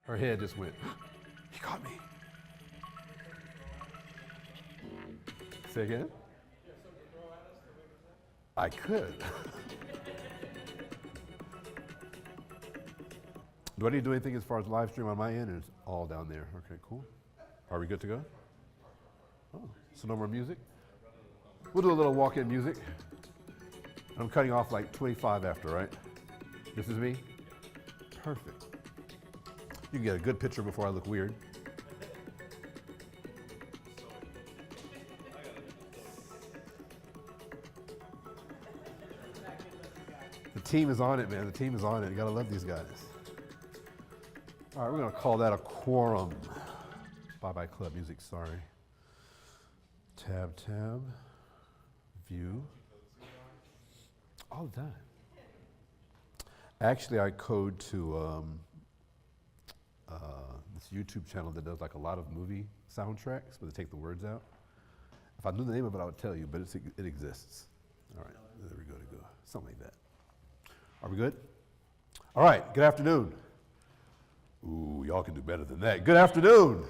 Her head just went, he caught me. Say again? I could. Do I need to do anything as far as live stream on my end, or it's all down there? Okay, cool. Are we good to go? Oh, so no more music? We'll do a little walk-in music. I'm cutting off like 25 after, right? This is me? Perfect. You can get a good picture before I look weird. The team is on it, man. The team is on it. You gotta love these guys. All right, we're gonna call that a quorum. Bye-bye club music, sorry. Tab, view. All the time. Actually, I code to this YouTube channel that does like a lot of movie soundtracks, but they take the words out. If I knew the name of it, I would tell you, but it exists. All right, there we go to go. Something like that. Are we good? All right, good afternoon. Ooh, y'all can do better than that. Good afternoon.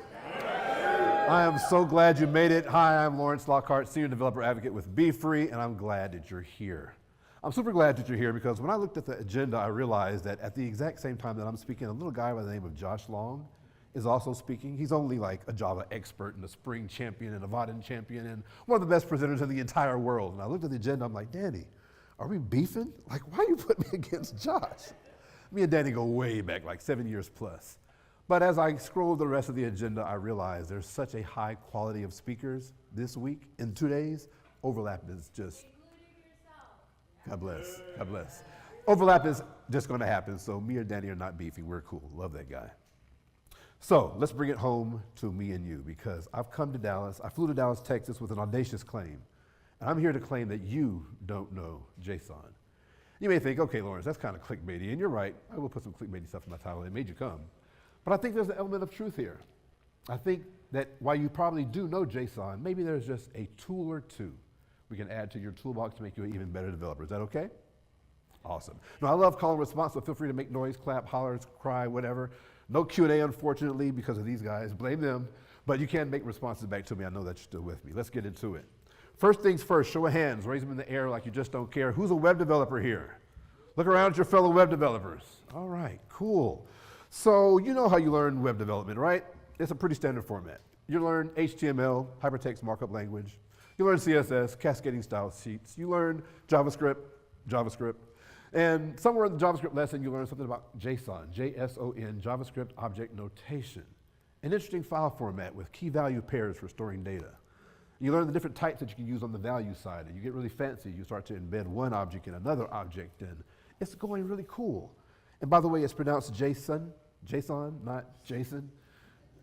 I am so glad you made it. Hi, I'm Lawrence Lockhart, Senior Developer Advocate with Be Free, and I'm glad that you're here. I'm super glad that you're here because when I looked at the agenda, I realized that at the exact same time that I'm speaking, a little guy by the name of Josh Long is also speaking. He's only like a Java expert and a Spring champion and a Vaadin champion and one of the best presenters in the entire world. And I looked at the agenda, I'm like, Danny, are we beefing? Like, why you put me against Josh? Me and Danny go way back, like 7 years plus. But as I scrolled the rest of the agenda, I realized there's such a high quality of speakers this week, in 2 days. Overlap is just, God bless, God bless. Overlap is just gonna happen, so me and Danny are not beefing, we're cool, love that guy. So let's bring it home to me and you, because I've come to Dallas, I flew to Dallas, Texas with an audacious claim, and I'm here to claim that you don't know JSON. You may think, okay, Lawrence, that's kind of clickbaity, and you're right, I will put some clickbaity stuff in my title, it made you come. But I think there's an element of truth here. I think that while you probably do know JSON, maybe there's just a tool or two we can add to your toolbox to make you an even better developer. Is that okay? Awesome. Now, I love call and response, so feel free to make noise, clap, holler, cry, whatever. No Q&A, unfortunately, because of these guys. Blame them. But you can make responses back to me. I know that you're still with me. Let's get into it. First things first, show of hands. Raise them in the air like you just don't care. Who's a web developer here? Look around at your fellow web developers. All right, cool. So you know how you learn web development, right? It's a pretty standard format. You learn HTML, hypertext markup language. You learn CSS, cascading style sheets. You learn JavaScript. And somewhere in the JavaScript lesson, you learn something about JSON, J-S-O-N, JavaScript Object Notation. An interesting file format with key value pairs for storing data. You learn the different types that you can use on the value side, and you get really fancy. You start to embed one object in another object, and it's going really cool. And by the way, it's pronounced JSON, not Jason.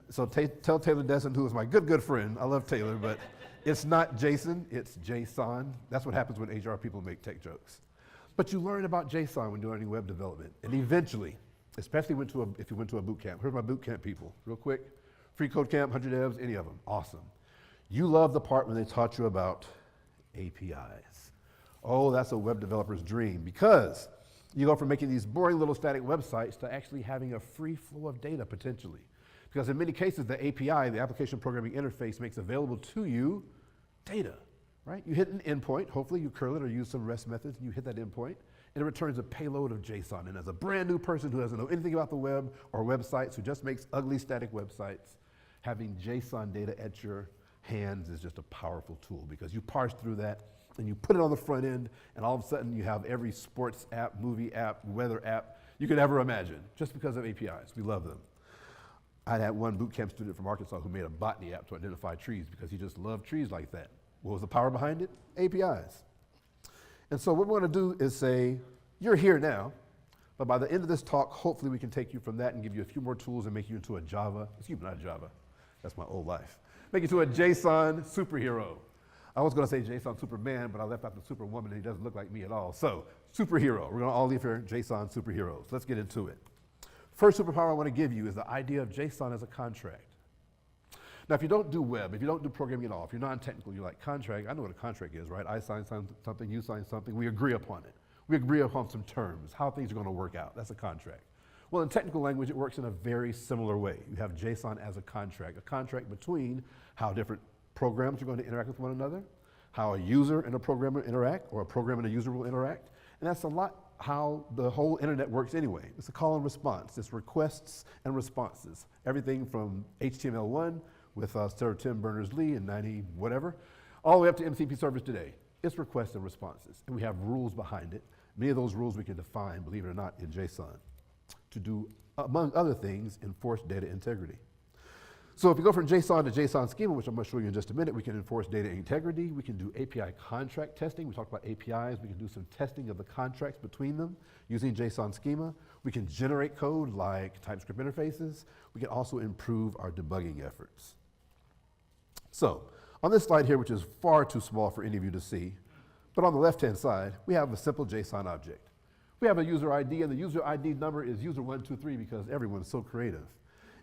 So tell Taylor Desson, who is my good friend, I love Taylor, but it's not Jason, it's JSON. That's what happens when HR people make tech jokes. But you learn about JSON when you're learning web development. And eventually, especially if you went to a boot camp, here's my boot camp people, real quick. Free Code Camp, 100 devs, any of them, awesome. You love the part when they taught you about APIs. Oh, that's a web developer's dream, because you go from making these boring little static websites to actually having a free flow of data potentially. Because in many cases, the API, the application programming interface, makes available to you data, right? You hit an endpoint, hopefully you curl it or use some REST methods, and you hit that endpoint, and it returns a payload of JSON. And as a brand new person who doesn't know anything about the web or websites, who just makes ugly static websites, having JSON data at your hands is just a powerful tool, because you parse through that and you put it on the front end, and all of a sudden you have every sports app, movie app, weather app you could ever imagine, just because of APIs. We love them. I had one boot camp student from Arkansas who made a botany app to identify trees because he just loved trees like that. What was the power behind it? APIs. And so what we're going to do is say, you're here now, but by the end of this talk, hopefully we can take you from that and give you a few more tools and make you into a Java, excuse me, not Java, that's my old life. Make you into a JSON superhero. I was going to say JSON Superman, but I left out the Superwoman, and he doesn't look like me at all. So, superhero. We're going to all leave here JSON superheroes. Let's get into it. First superpower I want to give you is the idea of JSON as a contract. Now, if you don't do web, if you don't do programming at all, if you're non-technical, you're like, contract, I know what a contract is, right? I sign something, you sign something, we agree upon it. We agree upon some terms, how things are going to work out. That's a contract. Well, in technical language, it works in a very similar way. You have JSON as a contract between how different programs are going to interact with one another, how a user and a programmer interact, or a programmer and a user will interact. And that's a lot how the whole internet works anyway. It's a call and response. It's requests and responses. Everything from HTML1 with Sir Tim Berners-Lee in 90 whatever, all the way up to MCP servers today. It's requests and responses. And we have rules behind it. Many of those rules we can define, believe it or not, in JSON to do, among other things, enforce data integrity. So if we go from JSON to JSON schema, which I'm going to show you in just a minute, we can enforce data integrity. We can do API contract testing. We talked about APIs. We can do some testing of the contracts between them using JSON schema. We can generate code like TypeScript interfaces. We can also improve our debugging efforts. So on this slide here, which is far too small for any of you to see, but on the left-hand side, we have a simple JSON object. We have a user ID, and the user ID number is user123 because everyone's so creative.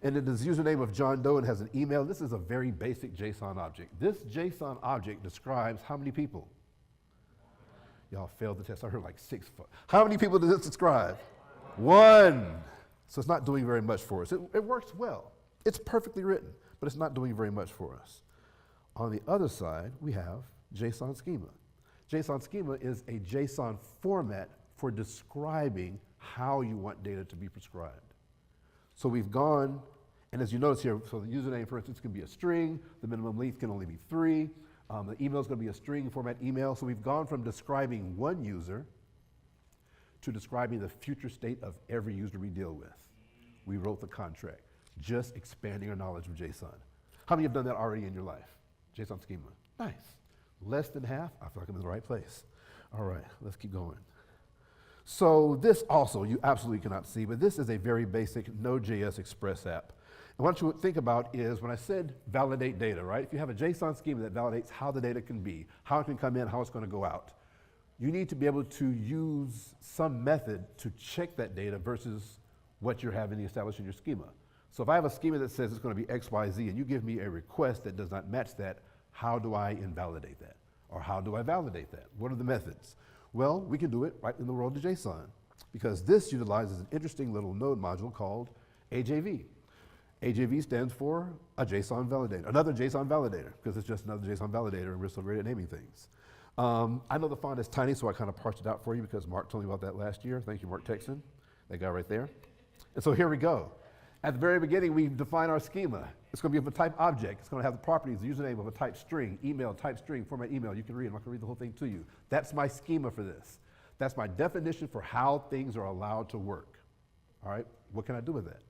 And it is username of John Doe and has an email. This is a very basic JSON object. This JSON object describes how many people? Y'all failed the test. I heard like 6. How many people does it describe? 1. So it's not doing very much for us. It works well. It's perfectly written, but it's not doing very much for us. On the other side, we have JSON schema. JSON schema is a JSON format for describing how you want data to be prescribed. So we've gone, and as you notice here, so the username, for instance, can be a string. The minimum length can only be 3. The email is going to be a string format email. So we've gone from describing one user to describing the future state of every user we deal with. We wrote the contract, just expanding our knowledge of JSON. How many have done that already in your life? JSON schema. Nice. Less than half. I feel like I'm in the right place. All right, let's keep going. So this also, you absolutely cannot see, but this is a very basic Node.js Express app. And what you think about is when I said validate data, right? If you have a JSON schema that validates how the data can be, how it can come in, how it's going to go out, you need to be able to use some method to check that data versus what you're having established in your schema. So if I have a schema that says it's going to be X, Y, Z, and you give me a request that does not match that, how do I invalidate that? Or how do I validate that? What are the methods? Well, we can do it right in the world of JSON because this utilizes an interesting little node module called AJV. AJV stands for a JSON validator, another JSON validator, because it's just another JSON validator and we're so great at naming things. I know the font is tiny, so I kind of parsed it out for you because Mark told me about that last year. Thank you, Mark Texan, that guy right there. And so here we go. At the very beginning, we define our schema. It's going to be of a type object. It's going to have the properties, the username of a type string, email, type string, format email. You can read. I'm not going to read the whole thing to you. That's my schema for this. That's my definition for how things are allowed to work. All right, what can I do with that?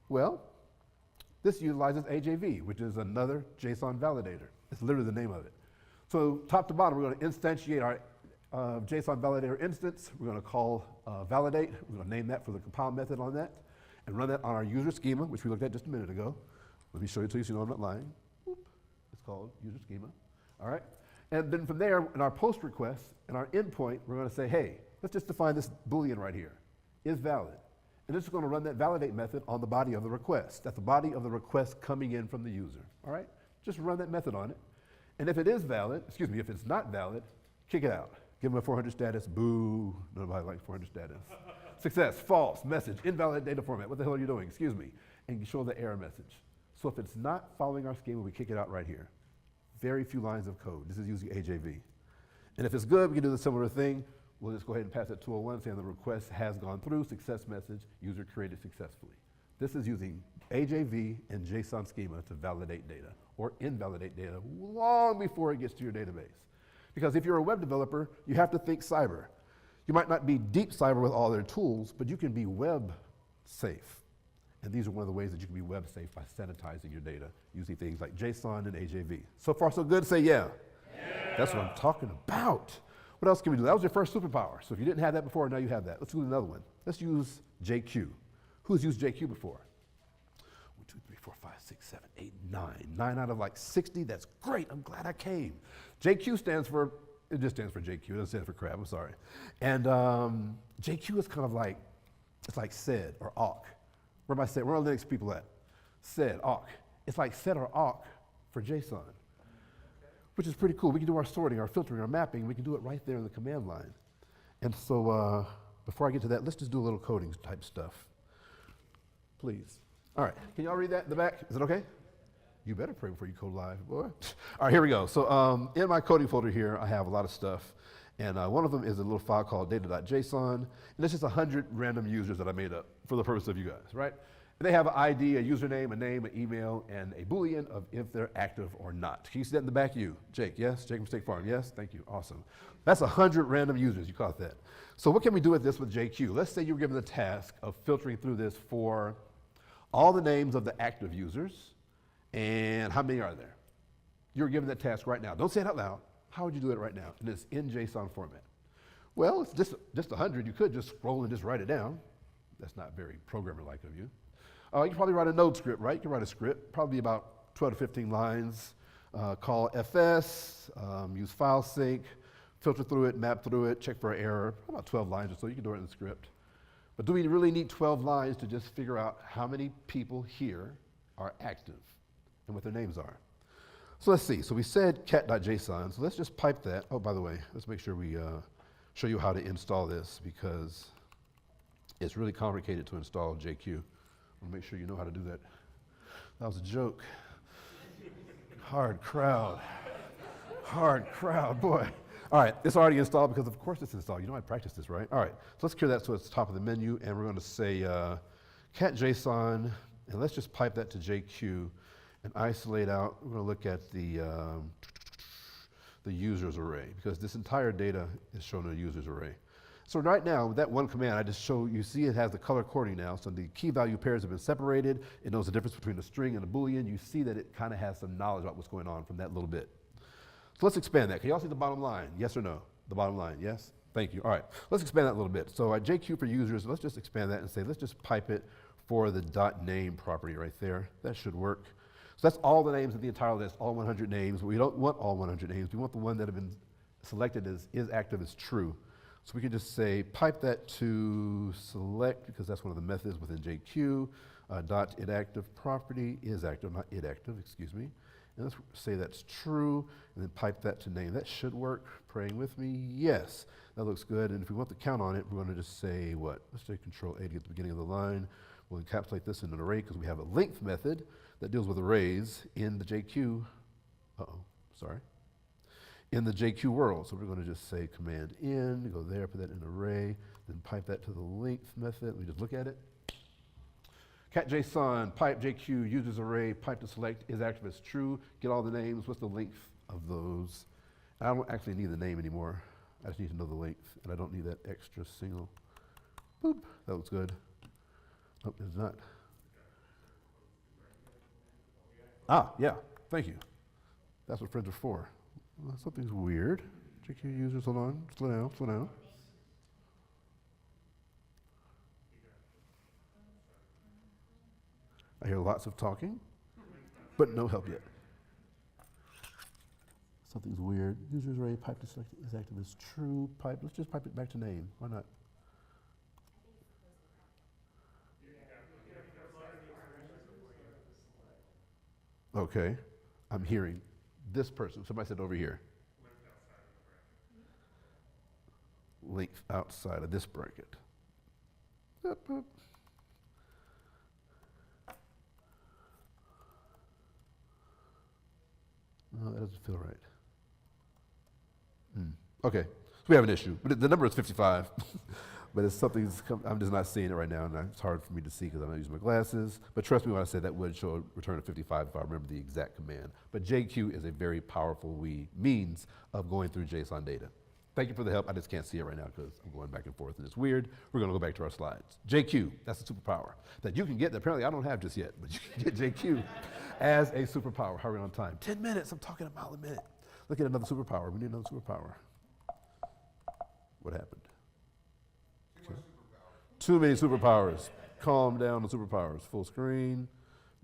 Well, this utilizes AJV, which is another JSON validator. It's literally the name of it. So top to bottom, we're going to instantiate our JSON validator instance. We're going to call validate. We're going to name that for the compile method on that. And run that on our user schema, which we looked at just a minute ago. Let me show it to you so you know I'm not lying. Whoop. It's called user schema. All right? And then from there, in our post request and our endpoint, we're going to say, hey, let's just define this Boolean right here. Is valid. And this is going to run that validate method on the body of the request. That's the body of the request coming in from the user. All right? Just run that method on it. And if it is valid, excuse me, if it's not valid, kick it out. Give them a 400 status. Boo. Nobody likes 400 status. Success, false, message, invalid data format. What the hell are you doing? Excuse me. And you show the error message. So if it's not following our schema, we kick it out right here. Very few lines of code. This is using AJV. And if it's good, we can do the similar thing. We'll just go ahead and pass it 201 saying the request has gone through, success message, user created successfully. This is using AJV and JSON schema to validate data or invalidate data long before it gets to your database. Because if you're a web developer, you have to think cyber. You might not be deep cyber with all their tools, but you can be web safe. And these are one of the ways that you can be web safe by sanitizing your data using things like JSON and AJV. So far, so good? Say yeah. That's what I'm talking about. What else can we do? That was your first superpower. So if you didn't have that before, now you have that. Let's do another one. Let's use JQ. Who's used JQ before? 1, 2, 3, 4, 5, 6, 7, 8, 9. 9 out of like 60. That's great. I'm glad I came. JQ stands for, it just stands for JQ. It doesn't stand for crap. I'm sorry. And JQ is kind of like, it's like sed or awk. Where am I saying? Where are the Linux people at? Sed, awk. It's like sed or awk for JSON, which is pretty cool. We can do our sorting, our filtering, our mapping. We can do it right there in the command line. And so before I get to that, let's just do a little coding type stuff. Please. All right, can y'all read that in the back? Is it okay? You better pray before you code live, boy. All right, here we go. So in my coding folder here, I have a lot of stuff. And one of them is a little file called data.json. And it's just 100 random users that I made up for the purpose of you guys, right? And they have an ID, a username, a name, an email, and a Boolean of if they're active or not. Can you see that in the back? You, Jake, yes? Jake from State Farm, yes? Thank you, awesome. That's 100 random users, you caught that. So what can we do with this with JQ? Let's say you're given the task of filtering through this for all the names of the active users, and how many are there? You're given that task right now. Don't say it out loud. How would you do it right now? And it's in JSON format. Well, it's just 100. You could just scroll and just write it down. That's not very programmer-like of you. You can probably write a node script, right? You can write a script, probably about 12 to 15 lines. Call fs, use file sync, filter through it, map through it, check for an error. About 12 lines or so. You can do it in the script. But do we really need 12 lines to just figure out how many people here are active and what their names are? So let's see. So we said cat.json. So let's just pipe that. Oh, by the way, let's make sure we show you how to install this, because it's really complicated to install JQ. I'll make sure you know how to do that. That was a joke. Hard crowd. Hard crowd, boy. All right, it's already installed because of course it's installed. You know I practiced this, right? All right, so let's clear that so it's top of the menu, and we're going to say cat.json, and let's just pipe that to JQ and isolate out. We're going to look at the users array, because this entire data is shown in a users array. So right now, with that one command, I just show you see it has the color coding now. So the key value pairs have been separated. It knows the difference between a string and a Boolean. You see that it kind of has some knowledge about what's going on from that little bit. So let's expand that. Can y'all see the bottom line? Yes or no? The bottom line, yes? Thank you. All right, let's expand that a little bit. So JQ for users, let's just expand that and say, let's just pipe it for the .name property right there. That should work. So that's all the names of the entire list, all 100 names. We don't want all 100 names. We want the one that have been selected as is active as true. So we can just say pipe that to select, because that's one of the methods within JQ. Dot itActive property is active, not itActive, excuse me. And let's say that's true, and then pipe that to name. That should work. Praying with me? Yes. That looks good. And if we want the count on it, we're going to just say what? Let's say Control A to get the beginning of the line. We'll encapsulate this in an array because we have a length method that deals with arrays in the JQ. In the JQ world. So we're going to just say command in, go there, put that in an array, then pipe that to the length method. We just look at it. Cat.json, pipe JQ, users array, pipe to select is active as true. Get all the names. What's the length of those? I don't actually need the name anymore. I just need to know the length, and I don't need that extra single. Boop. That looks good. Oh, it's not. Ah, yeah. Thank you. That's what friends are for. Well, something's weird. JQ users, hold on. Slow down, slow down. I hear lots of talking, but no help yet. Something's weird. Users array, pipe to select is active as true. Pipe, let's just pipe it back to name. Why not? Okay, I'm hearing this person. Somebody said over here. Length outside of this bracket. Up, up. No, that doesn't feel right. Okay, so we have an issue, but the number is 55. But it's something I'm just not seeing it right now, and it's hard for me to see because I'm not using my glasses. But trust me when I say that would show a return of 55 if I remember the exact command. But JQ is a very powerful means of going through JSON data. Thank you for the help. I just can't see it right now because I'm going back and forth and it's weird. We're going to go back to our slides. JQ, that's a superpower that you can get that apparently I don't have just yet, but you can get JQ as a superpower. How are we on time? 10 minutes. I'm talking a mile a minute. Look at another superpower. We need another superpower. What happened? Too many superpowers. Calm down the superpowers. Full screen.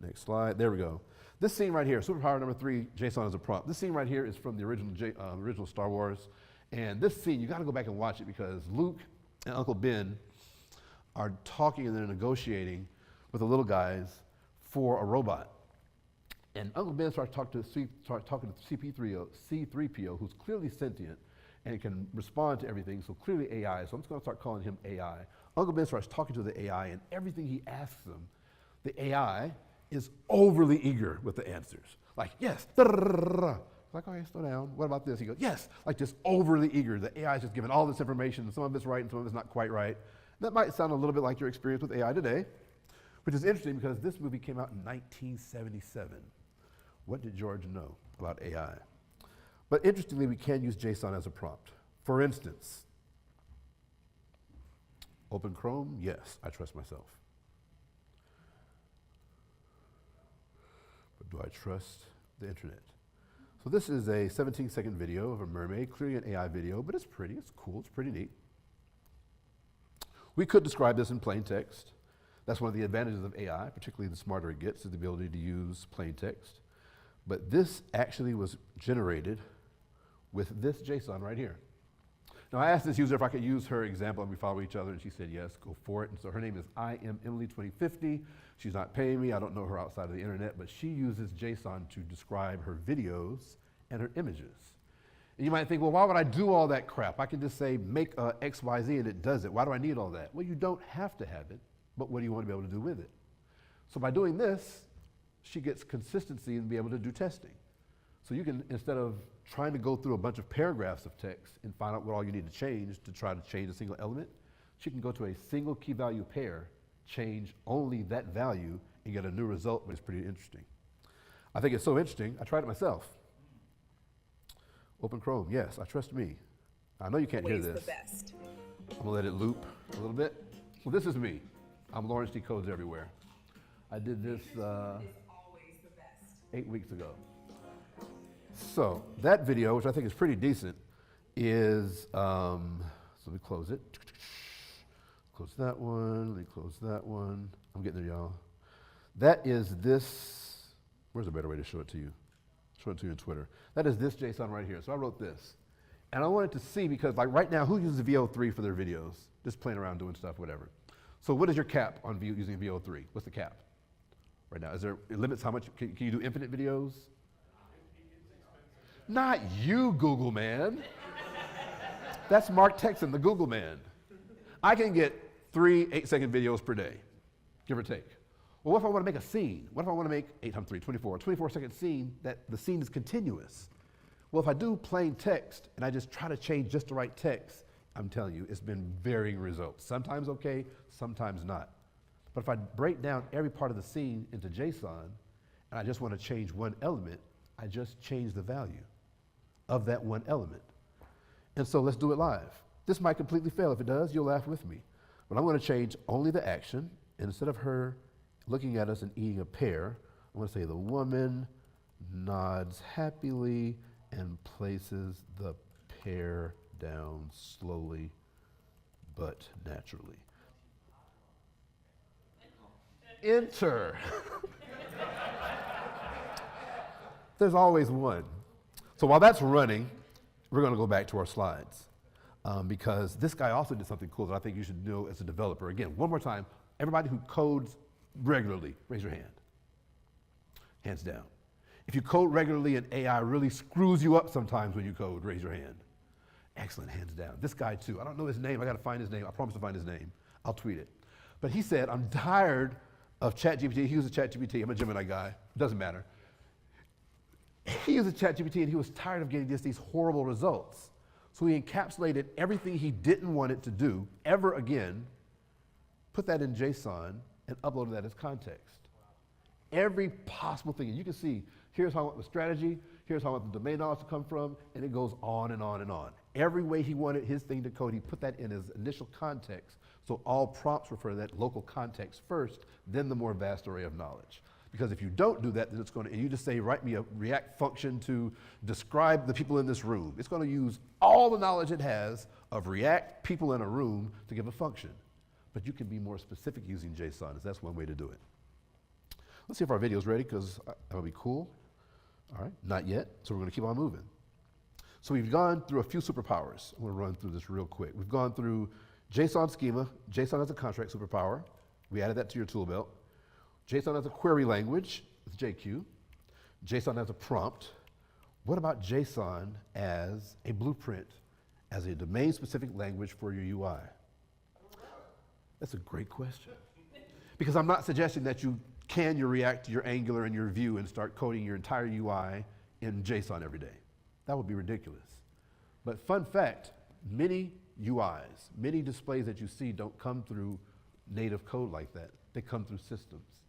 Next slide. There we go. This scene right here, superpower number 3, JSON as a prompt. This scene right here is from the original Star Wars. And this scene, you got to go back and watch it because Luke and Uncle Ben are talking and they're negotiating with the little guys for a robot. And Uncle Ben starts talking to C3PO, who's clearly sentient. and it can respond to everything. So clearly AI. So I'm just going to start calling him AI. Uncle Ben starts talking to the AI, and everything he asks them, the AI is overly eager with the answers. Like, yes, like, okay, slow down. What about this? He goes, yes, like just overly eager. The AI is just giving all this information, and some of it's right and some of it's not quite right. That might sound a little bit like your experience with AI today, which is interesting because this movie came out in 1977. What did George know about AI? But interestingly, we can use JSON as a prompt. For instance, open Chrome, yes, I trust myself. But do I trust the internet? So this is a 17-second video of a mermaid, clearly an AI video, but it's pretty, it's cool, it's pretty neat. We could describe this in plain text. That's one of the advantages of AI, particularly the smarter it gets, is the ability to use plain text. But this actually was generated with this JSON right here. Now I asked this user if I could use her example and we follow each other, and she said yes, go for it. And so her name is IamEmily2050. She's not paying me, I don't know her outside of the internet, but she uses JSON to describe her videos and her images. And you might think, well, why would I do all that crap? I can just say make XYZ and it does it. Why do I need all that? Well, you don't have to have it, but what do you want to be able to do with it? So by doing this, she gets consistency and be able to do testing. So you can, instead of trying to go through a bunch of paragraphs of text and find out what all you need to change to try to change a single element, she can go to a single key value pair, change only that value, and get a new result, but it's pretty interesting. I think it's so interesting, I tried it myself. Open Chrome, yes, I trust me. I know you can't hear this. The best. I'm gonna let it loop a little bit. Well, this is me. I'm Lawrence D. Codes everywhere. I did this 8 weeks ago. So that video, which I think is pretty decent, is, so let me close it. Close that one, let me close that one. I'm getting there, y'all. That is this, where's a better way to show it to you? Show it to you on Twitter. That is this JSON right here. So I wrote this. And I wanted to see, because like right now, who uses VO3 for their videos? Just playing around doing stuff, whatever. So what is your cap on using VO3? What's the cap right now? Is there limits how much, can you do infinite videos? Not you, Google man. That's Mark Texan, the Google man. I can get 3 8-second videos per day, give or take. Well, what if I want to make a scene? What if I want to make 8 times 3, 24, 24-second scene that the scene is continuous? Well, if I do plain text and I just try to change just the right text, I'm telling you, it's been varying results. Sometimes okay, sometimes not. But if I break down every part of the scene into JSON and I just want to change one element, I just change the value of that one element. And so let's do it live. This might completely fail. If it does, you'll laugh with me. But I'm going to change only the action. And instead of her looking at us and eating a pear, I'm going to say the woman nods happily and places the pear down slowly but naturally. Enter. There's always one. So while that's running, we're going to go back to our slides because this guy also did something cool that I think you should know as a developer. Again, one more time, everybody who codes regularly, raise your hand. Hands down. If you code regularly and AI really screws you up sometimes when you code, raise your hand. Excellent, hands down. This guy too, I don't know his name, I gotta find his name. I promise to find his name. I'll tweet it. But he said, I'm tired of ChatGPT. He uses ChatGPT, I'm a Gemini guy, doesn't matter. He uses ChatGPT and he was tired of getting just these horrible results. So he encapsulated everything he didn't want it to do ever again, put that in JSON, and uploaded that as context. Every possible thing, and you can see, here's how I want the strategy, here's how I want the domain knowledge to come from, and it goes on and on and on. Every way he wanted his thing to code, he put that in his initial context, so all prompts refer to that local context first, then the more vast array of knowledge. Because if you don't do that, then it's going to, and you just say, write me a React function to describe the people in this room. It's going to use all the knowledge it has of React people in a room to give a function. But you can be more specific using JSON, that's one way to do it. Let's see if our video's ready, because that'll be cool. All right, not yet, so we're going to keep on moving. So we've gone through a few superpowers. I'm going to run through this real quick. We've gone through JSON schema, JSON as a contract superpower. We added that to your tool belt. JSON as a query language with JQ. JSON as a prompt. What about JSON as a blueprint as a domain-specific language for your UI? That's a great question. Because I'm not suggesting that you can your React, your Angular, and your Vue and start coding your entire UI in JSON every day. That would be ridiculous. But fun fact, many UIs, many displays that you see don't come through native code like that. They come through systems.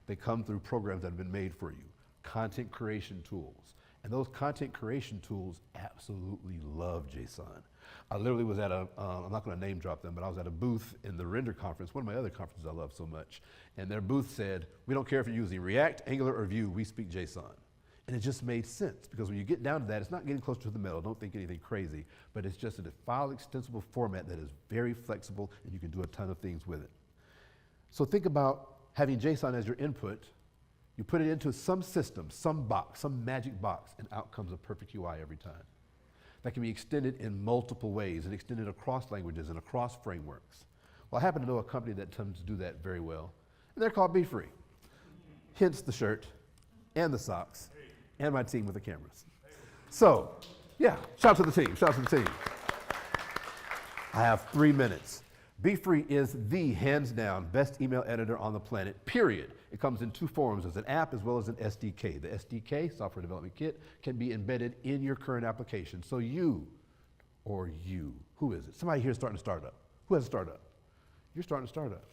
They come through programs that have been made for you, content creation tools. And those content creation tools absolutely love JSON. I literally was at I'm not gonna name drop them, but I was at a booth in the Render conference, one of my other conferences I love so much, and their booth said, we don't care if you're using React, Angular, or Vue, we speak JSON. And it just made sense, because when you get down to that, it's not getting closer to the middle, don't think anything crazy, but it's just a file extensible format that is very flexible, and you can do a ton of things with it. So think about having JSON as your input. You put it into some system, some box, some magic box, and out comes a perfect UI every time. That can be extended in multiple ways and extended across languages and across frameworks. Well, I happen to know a company that tends to do that very well, and they're called BeFree. Hence the shirt and the socks and my team with the cameras. So, yeah, shout out to the team, shout out to the team. I have 3 minutes. BeFree is the hands down best email editor on the planet, period. It comes in 2 forms, as an app as well as an SDK. The SDK, Software Development Kit, can be embedded in your current application. So you, who is it? Somebody here is starting a startup. Who has a startup? You're starting a startup.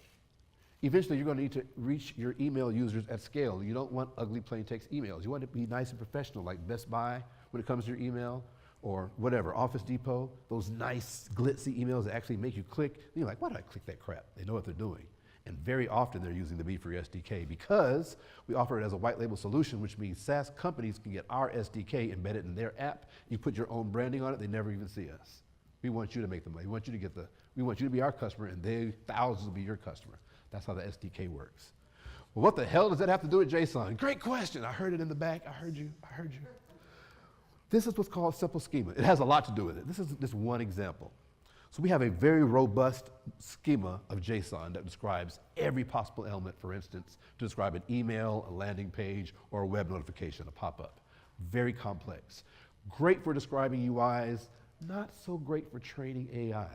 Eventually you're gonna need to reach your email users at scale. You don't want ugly plain text emails. You want it to be nice and professional, like Best Buy when it comes to your email, or whatever, Office Depot, those nice glitzy emails that actually make you click. And you're like, why did I click that crap? They know what they're doing. And very often they're using the BeFree SDK because we offer it as a white label solution, which means SaaS companies can get our SDK embedded in their app. You put your own branding on it, they never even see us. We want you to make the money. We want you to be our customer, and thousands will be your customer. That's how the SDK works. Well, what the hell does that have to do with JSON? Great question. I heard it in the back. I heard you. This is what's called simple schema. It has a lot to do with it. This is just one example. So we have a very robust schema of JSON that describes every possible element, for instance, to describe an email, a landing page, or a web notification, a pop-up. Very complex. Great for describing UIs, not so great for training AI,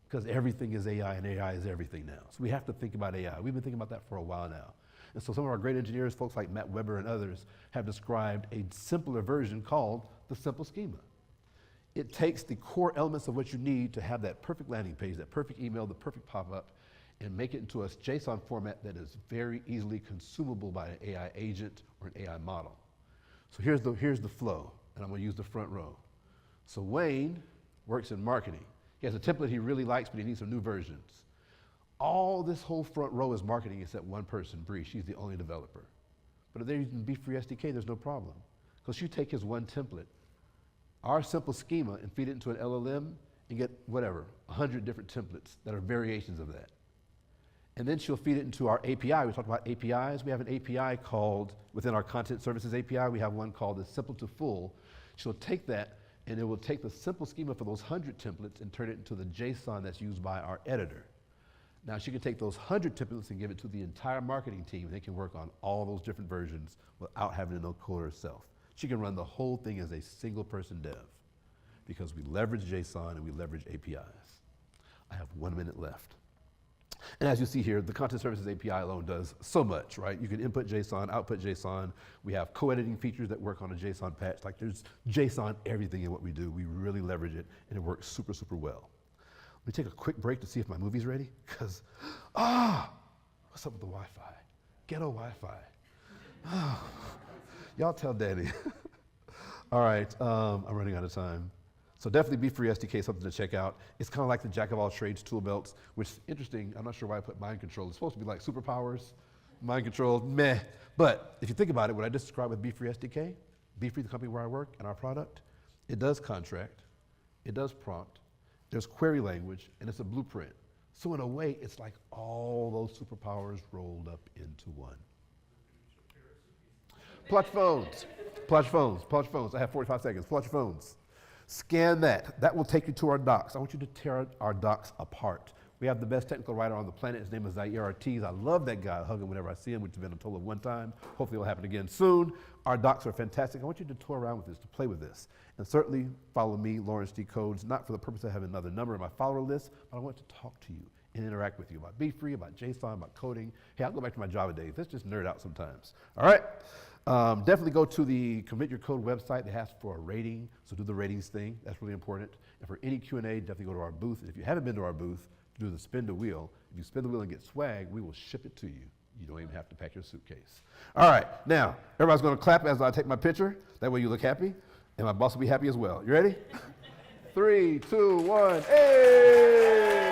because everything is AI and AI is everything now. So we have to think about AI. We've been thinking about that for a while now. And so some of our great engineers, folks like Matt Weber and others, have described a simpler version called the simple schema. It takes the core elements of what you need to have that perfect landing page, that perfect email, the perfect pop-up, and make it into a JSON format that is very easily consumable by an AI agent or an AI model. So here's the flow, and I'm gonna use the front row. So Wayne works in marketing. He has a template he really likes, but he needs some new versions. All this whole front row is marketing except one person, Bree. She's the only developer. But if they're using BeFree SDK, there's no problem. Because you take his one template, our simple schema, and feed it into an LLM and get whatever, 100 different templates that are variations of that. And then she'll feed it into our API. We talked about APIs. We have an API called, within our content services API, we have one called the simple to full. She'll take that and it will take the simple schema for those 100 templates and turn it into the JSON that's used by our editor. Now she can take those 100 templates and give it to the entire marketing team, and they can work on all those different versions without having to know code herself. She can run the whole thing as a single person dev because we leverage JSON and we leverage APIs. I have 1 minute left. And as you see here, the Content Services API alone does so much, right? You can input JSON, output JSON. We have co-editing features that work on a JSON patch. Like there's JSON everything in what we do. We really leverage it, and it works super, super well. Let me take a quick break to see if my movie's ready, because, what's up with the Wi-Fi? Ghetto Wi-Fi. Y'all tell Danny. All right, I'm running out of time. So definitely BeFree SDK is something to check out. It's kind of like the jack of all trades tool belts, which is interesting. I'm not sure why I put mind control. It's supposed to be like Superpowers, mind control, meh. But if you think about it, what I just described with BeFree SDK, BeFree, the company where I work, and our product, it does contract, it does prompt, there's query language, and it's a blueprint. So in a way, it's like all those superpowers rolled up into one. Plug phones, plug phones, plug phones. I have 45 seconds, plug phones. Scan that. That will take you to our docs. I want you to tear our docs apart. We have the best technical writer on the planet. His name is Zaire Ortiz. I love that guy. I hug him whenever I see him, which has been a total of one time. Hopefully it'll happen again soon. Our docs are fantastic. I want you to tour around with this, to play with this. And certainly follow me, Lawrence D. Codes, not for the purpose of having another number in my follower list, but I want to talk to you and interact with you about Be Free, about JSON, about coding. Hey, I'll go back to my Java days. Let's just nerd out sometimes. All right? Definitely go to the Commit Your Code website. They ask for a rating, so do the ratings thing. That's really important. And for any Q&A, definitely go to our booth. And if you haven't been to our booth, do the spin the wheel. If you spin the wheel and get swag, we will ship it to you. You don't even have to pack your suitcase. All right, now, everybody's gonna clap as I take my picture. That way you look happy, and my boss will be happy as well. You ready? 3, 2, 1, hey!